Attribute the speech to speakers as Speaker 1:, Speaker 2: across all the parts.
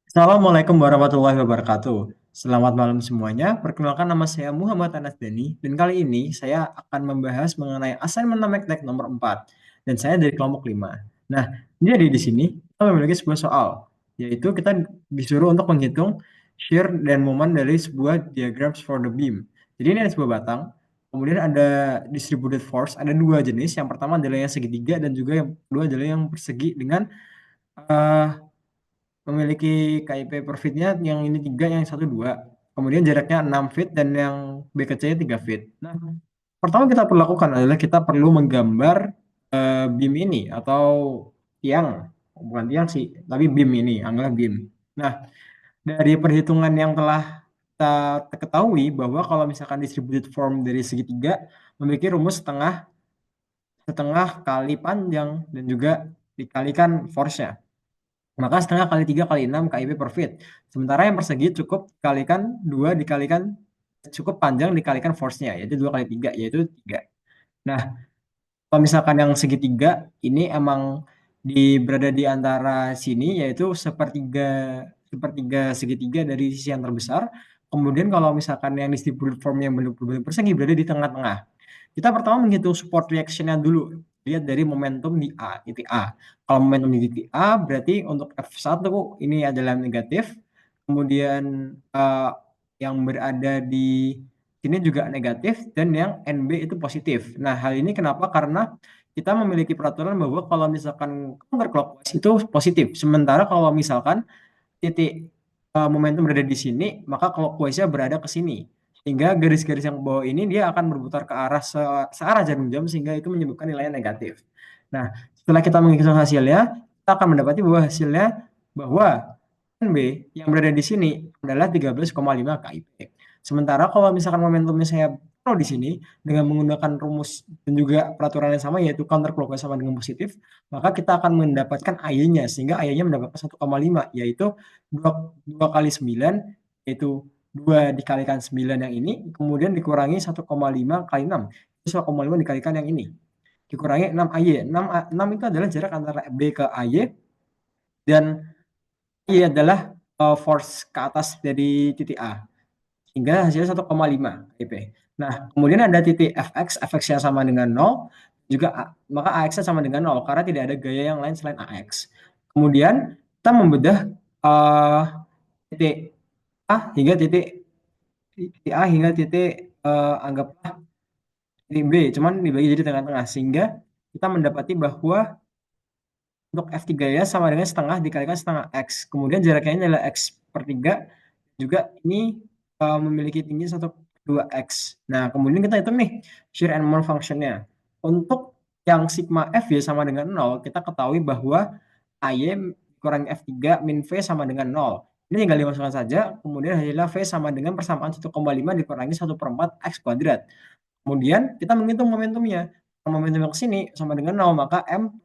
Speaker 1: Assalamualaikum warahmatullahi wabarakatuh. Selamat malam semuanya. Perkenalkan nama saya Muhammad Anas Dani dan kali ini saya akan membahas mengenai assignment Namek nomor 4 dan saya dari kelompok 5. Nah, jadi di sini kita memiliki sebuah soal, yaitu kita disuruh untuk menghitung shear dan moment dari sebuah diagrams for the beam. Jadi ini ada sebuah batang, kemudian ada distributed force, ada dua jenis. Yang pertama adalah yang segitiga dan juga yang kedua adalah yang persegi dengan eh, memiliki KIP per feet-nya yang ini 3, yang satu 2. Kemudian jaraknya 6 feet dan yang B ke C 3 feet. Nah, pertama kita perlu lakukan adalah kita perlu menggambar beam ini atau tiang, bukan tiang sih, tapi beam ini, anggaplah beam. Nah, dari perhitungan yang telah kita ketahui bahwa kalau misalkan distributed form dari segitiga memiliki rumus setengah setengah kali panjang dan juga dikalikan force-nya. Maka setengah kali 3 kali 6 KIP per feet. Sementara yang persegi cukup dikalikan 2 dikalikan cukup panjang dikalikan force-nya, yaitu 2 kali 3 yaitu 3. Nah, kalau misalkan yang segitiga ini emang berada di antara sini, yaitu sepertiga sepertiga segitiga dari sisi yang terbesar. Kemudian kalau misalkan yang distributed form yang benar-benar persegi berada di tengah-tengah. Kita pertama menghitung support reaction-nya dulu. Lihat dari momentum di A, titik A. Kalau momentum di titik A berarti untuk F1 ini adalah negatif. Kemudian yang berada di sini juga negatif dan yang NB itu positif. Nah, hal ini kenapa? Karena kita memiliki peraturan bahwa kalau misalkan counterclockwise itu positif. Sementara kalau misalkan titik momentum berada di sini, maka clockwise-nya berada ke sini. Sehingga garis-garis yang bawah ini dia akan berputar ke arah searah jarum jam sehingga itu menyebabkan nilainya negatif. Nah, setelah kita menghitung hasilnya, kita akan mendapati bahwa hasilnya bahwa NB yang berada di sini adalah 13,5 KIP. Sementara kalau misalkan momentumnya saya taruh di sini dengan menggunakan rumus dan juga peraturan yang sama yaitu counterclockwise sama dengan positif, maka kita akan mendapatkan AY-nya sehingga AY-nya mendapatkan 1,5 yaitu 2 kali 9 yaitu 2 dikalikan 9 yang ini kemudian dikurangi 1,5 kali 6. 1,5 dikalikan yang ini. Dikurangi 6 AY. 6 itu adalah jarak antara B ke AY dan Y adalah force ke atas dari titik A. Hingga hasilnya 1,5 IP. Nah, kemudian ada titik Fx, Fx-nya sama dengan 0, juga maka Ax-nya sama dengan 0 karena tidak ada gaya yang lain selain Ax. Kemudian kita membedah titik A hingga titik A hingga titik anggaplah titik B, cuman dibagi jadi tengah-tengah sehingga kita mendapati bahwa untuk F3 ya sama dengan setengah dikalikan setengah X. Kemudian jaraknya ini adalah X per 3. Juga ini memiliki tinggi 1,2X. Nah, kemudian kita hitung nih shear and moment function-nya. Untuk yang sigma F ya sama dengan 0, kita ketahui bahwa AY kurang F3 min V sama dengan 0. Ini tinggal dimasukkan saja, kemudian hasilnya V sama dengan persamaan 1,5 dikurangi 1/4 X kuadrat. Kemudian kita menghitung momentumnya. Momentum yang ke sini sama dengan 0, maka M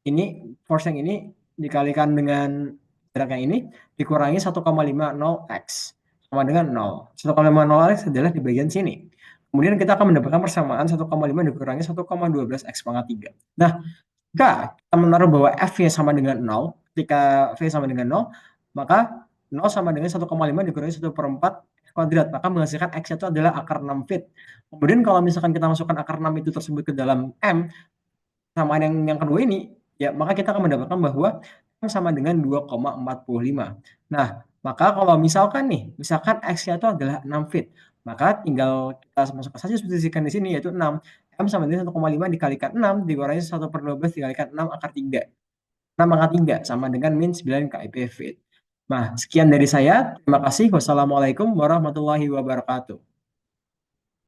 Speaker 1: ini force yang ini dikalikan dengan jarak yang ini dikurangi 1,50x sama dengan 0. 1,50x adalah di bagian sini. Kemudian kita akan mendapatkan persamaan 1,5 dikurangi 1,12x pangkat 3. Nah, jika kita menaruh bahwa F-nya sama dengan 0, ketika V sama dengan 0, maka 0 sama dengan 1,5 dikurangi 1/4 kuadrat, maka menghasilkan X itu adalah akar 6 feet. Kemudian kalau misalkan kita masukkan akar 6 itu tersebut ke dalam M, sama yang kedua ini, ya maka kita akan mendapatkan bahwa M sama dengan 2,45. Nah, maka kalau misalkan nih, misalkan X-nya itu adalah 6 feet, maka tinggal kita masukkan saja substitusikan di sini yaitu 6. M sama dengan 1,5 dikalikan 6 dikurangi 1/12 dikalikan 6 akar 3. 6 akar 3 sama dengan min 9 KIP feet. Nah, sekian dari saya. Terima kasih. Wassalamualaikum warahmatullahi wabarakatuh.